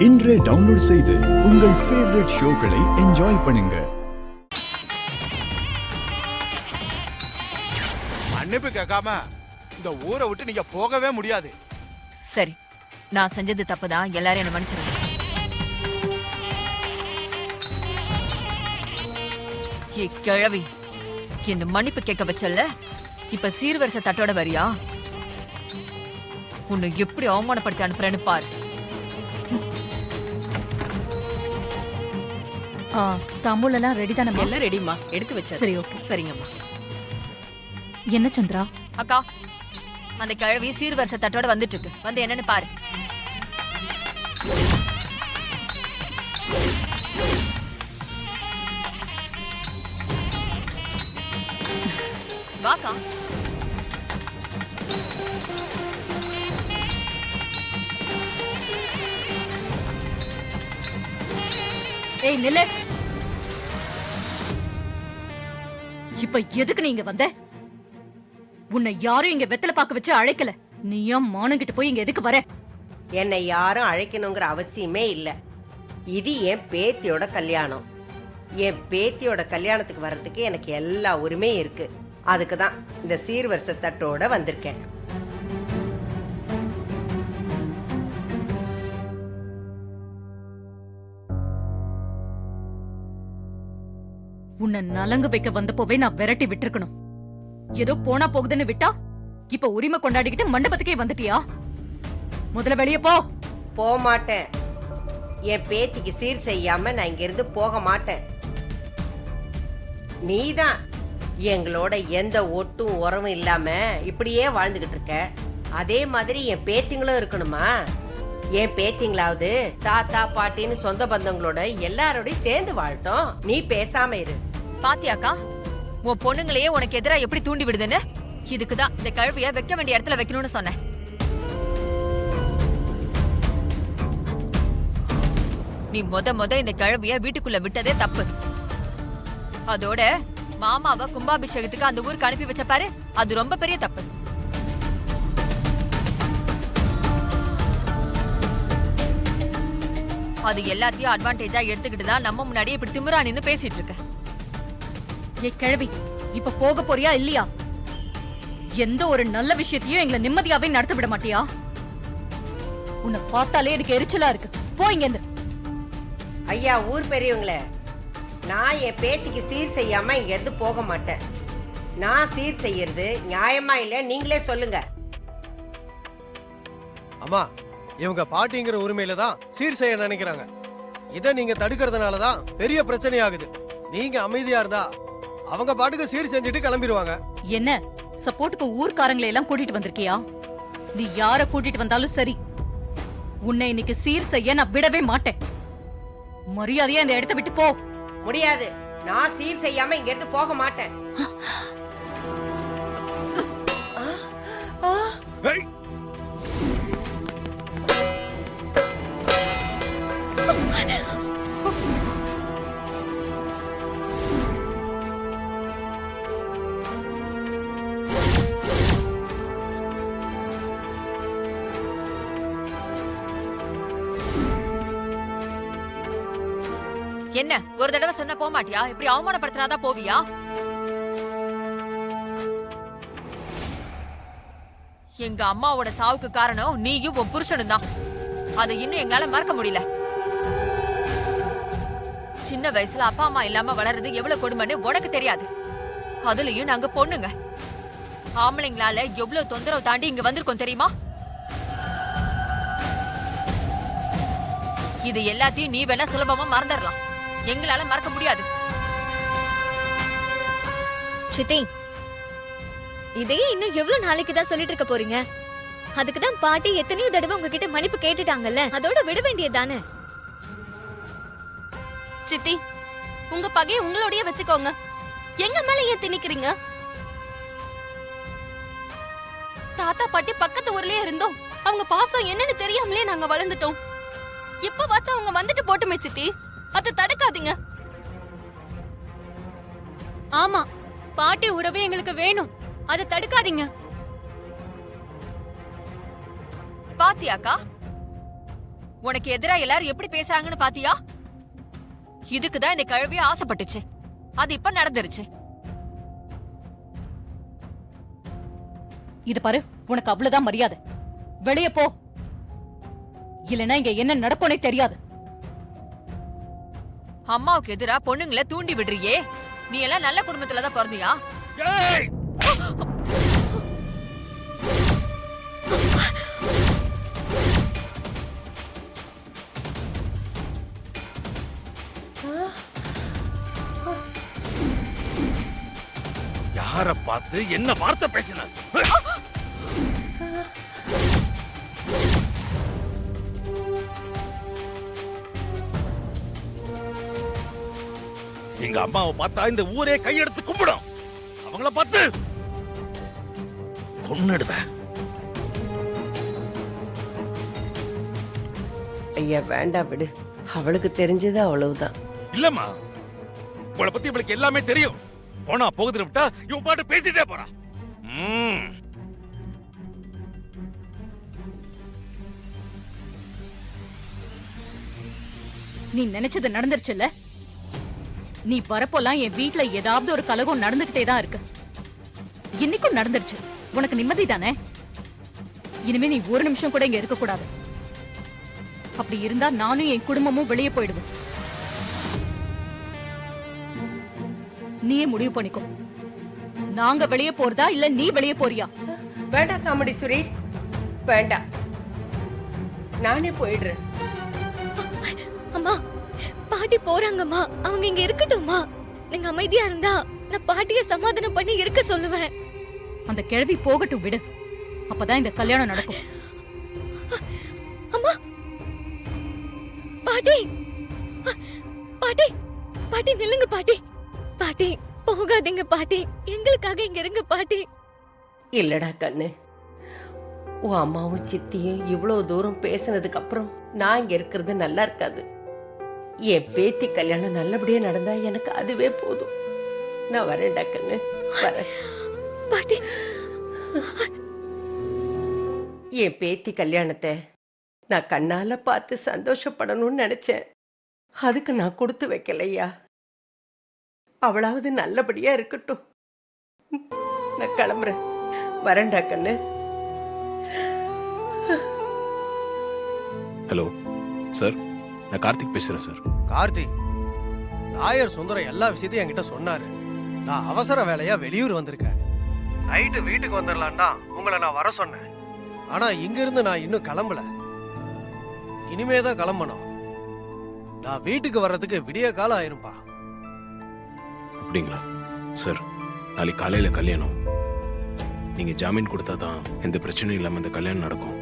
இன்றே டவுன்லோட் செய்து உங்கள் ஃபேவரட் ஷோக்களை என்ஜாய் பண்ணுங்க. மன்னிப்பு கேட்காம இந்த ஊரை விட்டு நீங்க போகவே முடியாது. சரி, நான் செஞ்சது தப்புதான். எல்லாரும் என்ன மன்னிச்சிருங்க. கிழவி, என்ன மன்னிப்பு கேட்க வச்சல்ல, இப்ப சீர்வரிசை தட்டோட வரியா? உன்னை எப்படி அவமானப்படுத்தி அனுப்புறேன்னு பாரு. தாம்பூல் எல்லாம் ரெடி தானே? எல்லாம் ரெடிமா, எடுத்து வச்சா. சரி, ஓகே. சரிங்கம்மா. என்ன சந்திரா? அக்கா, அந்த கிழவி சீர்வரிசை தட்டோட வந்துட்டு இருக்கு. வந்து என்னன்னு பாரு. வாக்கா. ஏய் நில்லு. இப்ப எதுக்கு நீங்க வந்த? உன்னை யாரும் இங்க வெத்தலை பாக்க வச்சு அழைக்கல. நீயா மானங்கிட்டு போய் இங்க எதுக்கு வர? என்னை யாரும் அழைக்கணுங்கிற அவசியமே இல்ல. இது என் பேத்தியோட கல்யாணம். என் பேத்தியோட கல்யாணத்துக்கு வர்றதுக்கு எனக்கு எல்லா உரிமையும் இருக்கு. அதுக்கு தான் இந்த சீர்வரிசை தட்டோட வந்திருக்கேன். உன்னை நலங்கு வைக்க வந்தப்போவே நான் விரட்டி விட்டுருக்கணும். ஏதோ போனா போகுதுன்னு விட்டா இப்ப உரிமை கொண்டாடிக்கிட்டு மண்டபத்துக்கே வந்துட்டியா? முதல்ல வெளியே போ. போக மாட்டேன். என் பேத்திக்கு சீர் செய்யாம நான் இங்க இருந்து போக மாட்டேன். நீதான் எங்களோட எந்த ஒட்டும் உறவும் இல்லாம இப்படியே வாழ்ந்துகிட்டு இருக்க. அதே மாதிரி என் பேத்திங்களும் இருக்கணுமா? என் பேத்திங்களாவது தாத்தா பாட்டின்னு சொந்த பந்தங்களோட எல்லாரோடையும் சேர்ந்து வாழட்டும். நீ பேசாம இரு. பாத்தியாக்கா, உன் பொண்ணுங்களையே உனக்கு எதிரா எப்படி தூண்டி விடுதுன்னு? இதுக்குதான் இந்த கழுவிய வைக்க வேண்டிய இடத்துல வைக்கணும்னு சொன்னேன். நீ முத இந்த கழுவிய வீட்டுக்குள்ள விட்டதே தப்பு. அதோட மாமாவை கும்பாபிஷேகத்துக்கு அந்த ஊருக்கு அனுப்பி வச்ச பாரு, அது ரொம்ப பெரிய தப்பு. அது எல்லாத்தையும் அட்வான்டேஜா எடுத்துக்கிட்டு தான் நம்ம முன்னாடியே இப்படி திமிரா நின்னு பேசிட்டு இருக்க. ஏ கிழவி, இப்ப போக போறியா இல்லையா? எந்த ஒரு நல்ல விஷயத்தையும் எங்களை நிம்மதியாவே நடத்த விட மாட்டியா? உன்னை பார்த்தாலே எனக்கு எரிச்சலா இருக்கு. போயிங்க. ஐயா, ஊர் பெரியவங்களே, நான் என் பேத்திக்கு சீர் செய்யாம இங்க இருந்து போக மாட்டேன். நான் சீர் செய்யறது நியாயமா இல்ல நீங்களே சொல்லுங்க. அம்மா, இவங்க பாட்டிங்கிற உரிமையில தான் சீர் செய்ய நினைக்கிறாங்க. இதை நீங்க தடுக்கிறதுனாலதான் பெரிய பிரச்சனை ஆகுது. நீங்க அமைதியா இருந்தா அவங்க பாட்டுக்கு சீர் செஞ்சுட்டு கிளம்பிடுவாங்க. என்ன சப்போர்ட்டுக்கு ஊர்க்காரங்களை எல்லாம் கூட்டிட்டு வந்திருக்கியா? நீ யார கூட்டிட்டு வந்தாலும் சரி, உன்னை இன்னைக்கு சீர் செய்ய நான் விடவே மாட்டேன். மரியாதையா இந்த இடத்தை விட்டு போ. முடியாது. நான் சீர் செய்யாம இங்க இருந்து போக மாட்டேன். என்ன ஒரு தடவை சொன்ன போக மாட்டியா? இப்படி அவமானப்படுத்தினாதான் போவியா? எங்க அம்மாவோட சாவுக்கு காரணம் நீயும் உன் புருஷனும் தான். அதை இன்னும் எங்களால மறக்க முடியல. சின்ன வயசுல அப்பா அம்மா இல்லாம வளர்றது எவ்வளவு கொடுமைன்னு உனக்கு தெரியாது. அதுலயும் நாங்க பொண்ணுங்க, ஆம்பளைங்களால எவ்வளவு தொந்தரவு தாண்டி இங்க வந்திருக்கோம் தெரியுமா? இது எல்லாத்தையும் நீ வேணா சுலபமா மறந்துடலாம், எங்களால மறக்க முடியாது. சித்தி, இதையே இன்னும் எவ்வளவு நாளைக்கு தான் சொல்லிட்டு இருக்க போறீங்க? அதுக்குதான் பாட்டி எத்தனையோ தடவை உங்ககிட்ட மன்னிப்பு கேட்டுட்டாங்கல்ல, அதோட விட வேண்டியதானே? சித்தி, உங்க பகையை உங்களோடய வச்சுக்கோங்க. எங்க மேல ஏன் திணிக்கிறீங்க? தாத்தா பாட்டி பக்கத்து ஊர்லயே இருந்தோம். அவங்க பாசம் என்னன்னு தெரியாமலே நாங்க வளர்ந்துட்டோம். இப்ப வாச்சும் அவங்க வந்துட்டு போட்டுமே சித்தி, அதை தடுக்காதீங்க. ஆமா, பாட்டி உறவு எங்களுக்கு வேணும், அதை தடுக்காதீங்க. பாத்தியாக்கா, உனக்கு எதிரா எல்லாரும் எப்படி பேசுறாங்கன்னு பாத்தியா? இதுக்குதான் இந்த கிழவிய ஆசைப்பட்டுச்சு. அது இப்ப நடந்துருச்சு. இது பாரு, உனக்கு அவ்வளவுதான் மரியாதை. வெளியே போ, இல்லனா இங்க என்ன நடக்கும்னே தெரியாது. அம்மாவுக்கு எதிரா பொண்ணுங்களை தூண்டி விடுறியே. நீ எல்லாம் நல்ல குடும்பத்துலதான் பிறந்தியா? ஏய்! யார பார்த்து என்ன வார்த்தை பேசின? எங்க அம்மாவை பார்த்தா இந்த ஊரே கையெடுத்து கும்பிடும். அவங்கள பார்த்து கொன்னுடுவேன். ஐயா வேண்டாம் விடு, அவளுக்கு தெரிஞ்சது அவ்வளவுதான். இல்லம்மா, உங்களை பத்தி இவளுக்கு எல்லாமே தெரியும். போனா போகுதுன்னு விட்டா இவன் பாட்டு பேசிட்டே போறா. நீ நினைச்சது நடந்துருச்சுல்ல? நீ வரப்போலாம் என் வீட்ல ஏதாவது ஒரு கலகம் நடந்துகிட்டே தான் இருக்கு. இன்னைக்கும் நடந்துருச்சு. உனக்கு நிம்மதி தானே? இனிமே நீ ஒரு நிமிஷம் கூட இங்க இருக்க கூடாது. அப்படி இருந்தா நானும் என் குடும்பமும் வெளியே போயிடுவோம். நீயே முடிவு பண்ணிக்கோ. நாங்க வெளியே போறதா இல்ல நீ வெளியே போறியா? வேண்டாம் சாமுண்டீஸ்வரி, வேண்டாம், நானே போயிடுறேன். அம்மா, பாட்டி போறாங்கம்மா. அவங்க இங்க இருக்கட்டும்மா. நீங்க அமைதியா இருந்தா நான் பாட்டிய சமாதானம் பண்ணி இருக்க சொல்லுவேன். அந்த கிழவி போகட்டும், விடு. அப்பதான் இந்த கல்யாணம் நடக்கும். அம்மா, பாட்டி, பாட்டி, பாட்டி நில்லுங்க பாட்டி. பாட்டி போகாதீங்க பாட்டி, எங்களுக்காக இங்க இருங்க பாட்டி. இல்லடா கண்ணு, உன் அம்மாவும் சித்தியும் இவ்வளவு தூரம் பேசினதுக்கு அப்புறம் நான் இங்க இருக்கிறது நல்லா இருக்காது. என் பேத்தி கல்யாணம் நல்லபடியா நடந்தா எனக்கு அதுவே போதும். நான் வரேன்டா கண்ணு, வரேன். பாட்டி, என் பேத்தி கல்யாணத்தை நான் கண்ணால பார்த்து சந்தோஷப்படணும்னு நினைச்சேன். அதுக்கு நான் கொடுத்து வைக்கலையா. அவளாவது நல்லபடியா இருக்கட்டும். நான் கிளம்புறேன், வரேன்டா கண்ணு. ஹலோ சார், நான் கார்த்திக் பேசுறேன் சார். கார்த்திக், லாயர் சுந்தரம் எல்லா விஷயத்தையும் என்கிட்ட சொன்னாரு. நான் அவசர வேலையா வெளியூர் வந்திருக்கேன். நைட்டு வீட்டுக்கு வந்துடலான் தான் உங்களை நான் வர சொன்னேன். ஆனா இங்கிருந்து நான் இன்னும் கிளம்பல. இனிமேதான் கிளம்பணும். நான் வீட்டுக்கு வர்றதுக்கு விடிய காலம் ஆயிரும்பா. அப்படிங்களா சார்? நாளைக்கு காலையில கல்யாணம். நீங்க ஜாமீன் கொடுத்தாதான் எந்த பிரச்சனையும் இல்லாம இந்த கல்யாணம் நடக்கும்.